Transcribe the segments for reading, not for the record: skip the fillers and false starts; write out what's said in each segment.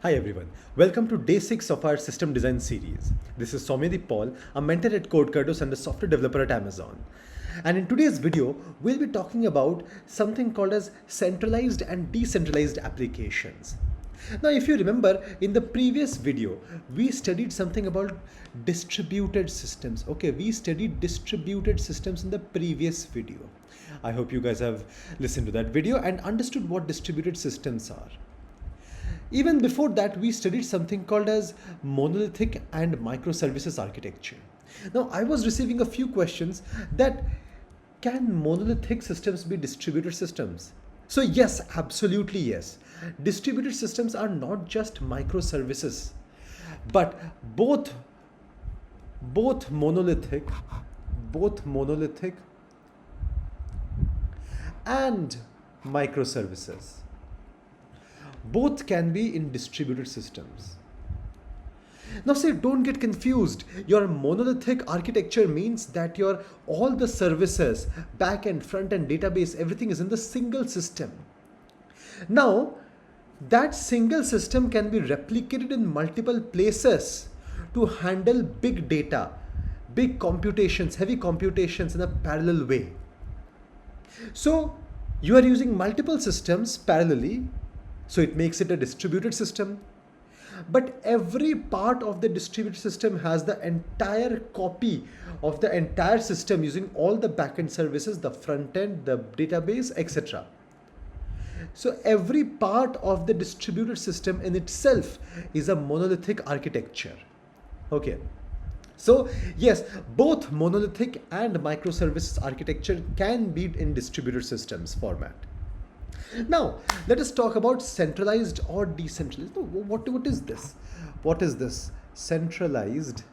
Hi everyone, welcome to day 6 of our system design series. This is Soumyadeep Paul, a mentor at CodeCurdos and a software developer at Amazon. And in today's video, we'll be talking about something called as centralized and decentralized applications. Now, if you remember, in the previous video, we studied something about distributed systems. Okay, we studied distributed systems in the previous video. I hope you guys have listened to that video and understood what distributed systems are. Even before that, we studied something called as monolithic and microservices architecture. Now, I was receiving a few questions that can monolithic systems be distributed systems? So yes, absolutely yes. Distributed systems are not just microservices, but both monolithic and microservices. Both can be in distributed systems. Now say, don't get confused. Your monolithic architecture means that your all the services, back-end, front-end, database, everything is in the single system. Now, that single system can be replicated in multiple places to handle big data, big computations, heavy computations in a parallel way. So you are using multiple systems parallelly, so it makes it a distributed system. But every part of the distributed system has the entire copy of the entire system using all the backend services, the front end, the database, etc. So every part of the distributed system in itself is a monolithic architecture. Okay. So yes, both monolithic and microservices architecture can be in distributed systems format. Now, let us talk about centralized or decentralized. What is this? What is this? Centralized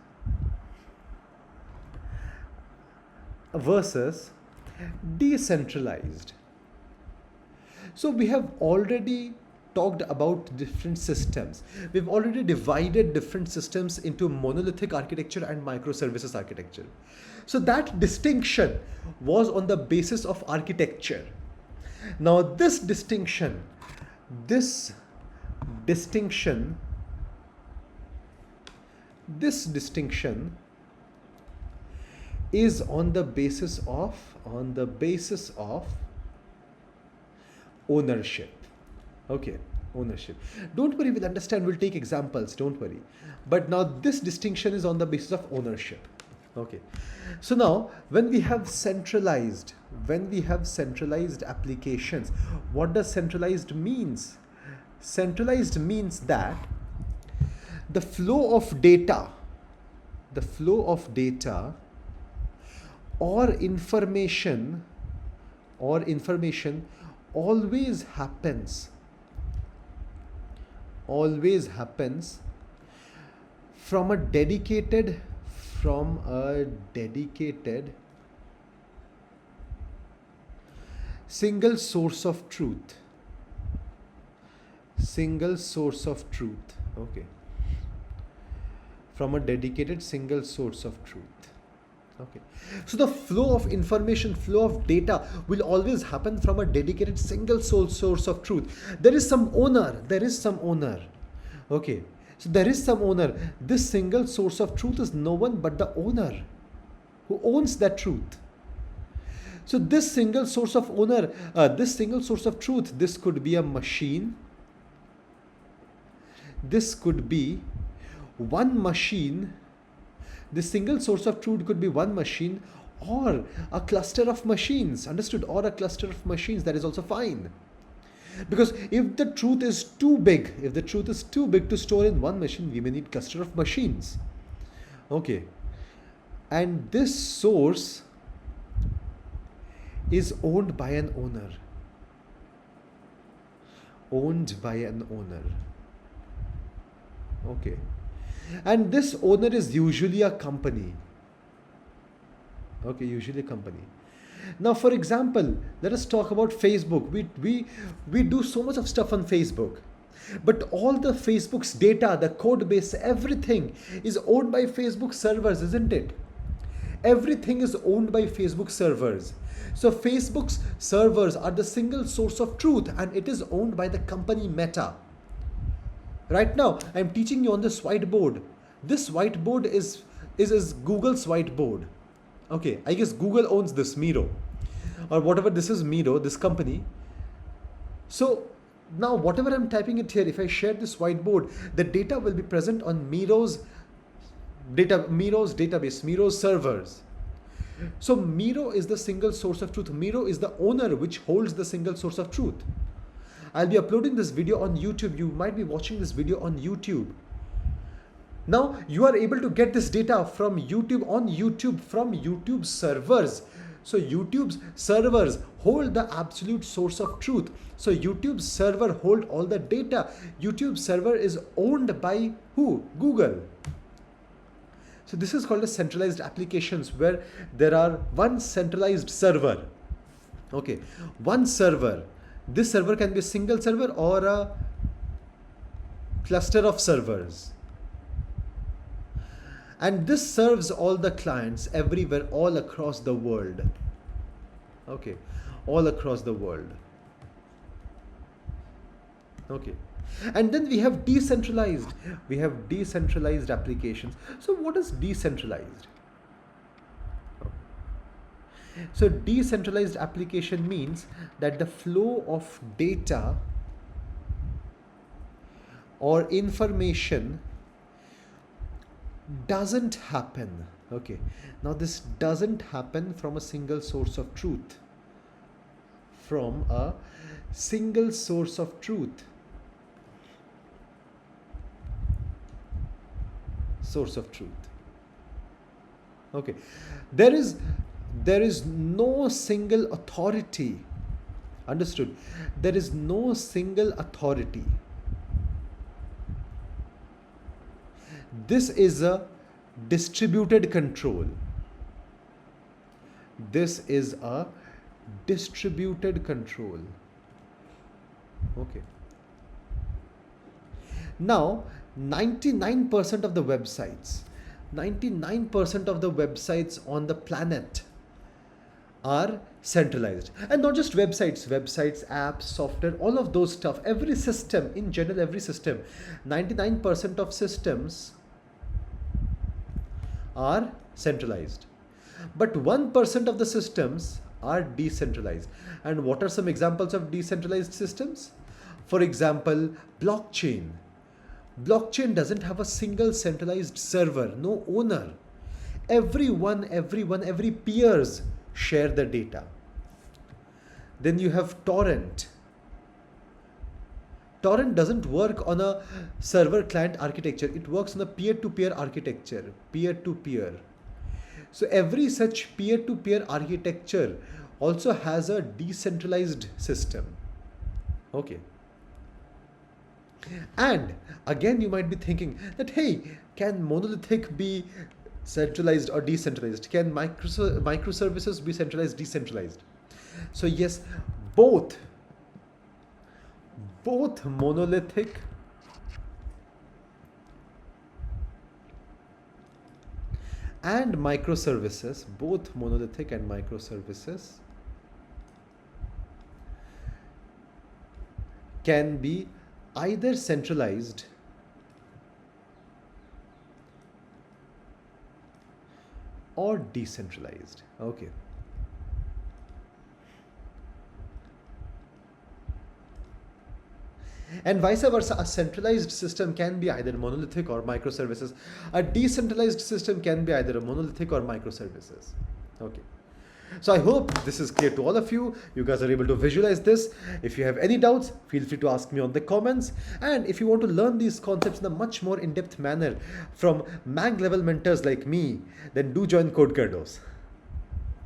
versus decentralized. So we have already talked about different systems. We've already divided different systems into monolithic architecture and microservices architecture. So that distinction was on the basis of architecture. Now this distinction is on the basis of ownership. Okay, ownership. Don't worry, we'll understand, we'll take examples, don't worry. But now this distinction is on the basis of ownership. Okay, so now when we have centralized applications, what does centralized means? Centralized means that the flow of data or information always happens from a dedicated single source of truth. Okay, from a dedicated single source of truth. Okay, so the flow of information, flow of data will always happen from a dedicated single source of truth. There is some owner. Okay, so there is some owner. This single source of truth is no one but the owner who owns that truth. So this single source of truth, this could be a machine. This could be one machine. This single source of truth could be one machine or a cluster of machines. Understood? Or a cluster of machines, that is also fine. Because if the truth is too big to store in one machine, we may need cluster of machines. Okay. And this source is owned by an owner. Okay. And this owner is usually a company. Okay, usually a company. Now, for example, let us talk about Facebook. We do so much of stuff on Facebook. But all the Facebook's data, the code base, everything is owned by Facebook servers, isn't it? Everything is owned by Facebook servers. So Facebook's servers are the single source of truth and it is owned by the company Meta. Right now, I'm teaching you on this whiteboard. This whiteboard is Google's whiteboard. Okay, I guess Google owns this Miro, or whatever this is, Miro, this company. So now whatever I'm typing it here, if I share this whiteboard, the data will be present on Miro's database, Miro's servers. So Miro is the single source of truth. Miro is the owner which holds the single source of truth. I'll be uploading this video on YouTube. You might be watching this video on YouTube. Now you are able to get this data from YouTube, from YouTube servers. So YouTube's servers hold the absolute source of truth. So YouTube's server hold all the data. YouTube server is owned by who? Google. So this is called a centralized applications, where there are one centralized server. Okay, one server. This server can be a single server or a cluster of servers. And this serves all the clients everywhere, all across the world. Okay, all across the world. Okay. And then we have decentralized. We have decentralized applications. So what is decentralized? So decentralized application means that the flow of data or information doesn't happen. Okay. Now this doesn't happen from a single source of truth. From a single source of truth. Source of truth. Okay. There is no single authority. Understood? There is no single authority. This is a distributed control. This is a distributed control. Okay. Now 99% of the websites, 99% of the websites on the planet are centralized. And not just websites, apps, software, all of those stuff. Every system, in general, every system, 99% of systems are centralized. But 1% of the systems are decentralized. And what are some examples of decentralized systems? For example, blockchain. Blockchain doesn't have a single centralized server, no owner. Every peers share the data. Then you have Torrent. Torrent doesn't work on a server client architecture. It works on a peer-to-peer architecture, peer-to-peer. So every such peer-to-peer architecture also has a decentralized system. Okay. And again, you might be thinking that, hey, can monolithic be centralized or decentralized? Can microservices be centralized, decentralized? So yes, both monolithic and microservices, both monolithic and microservices can be either centralized or decentralized. Okay. And vice versa, a centralized system can be either monolithic or microservices. A decentralized system can be either a monolithic or microservices. Okay. So I hope this is clear to all of you. You guys are able to visualize this. If you have any doubts, feel free to ask me on the comments. And if you want to learn these concepts in a much more in-depth manner from MAG level mentors like me, then do join Code Cardos.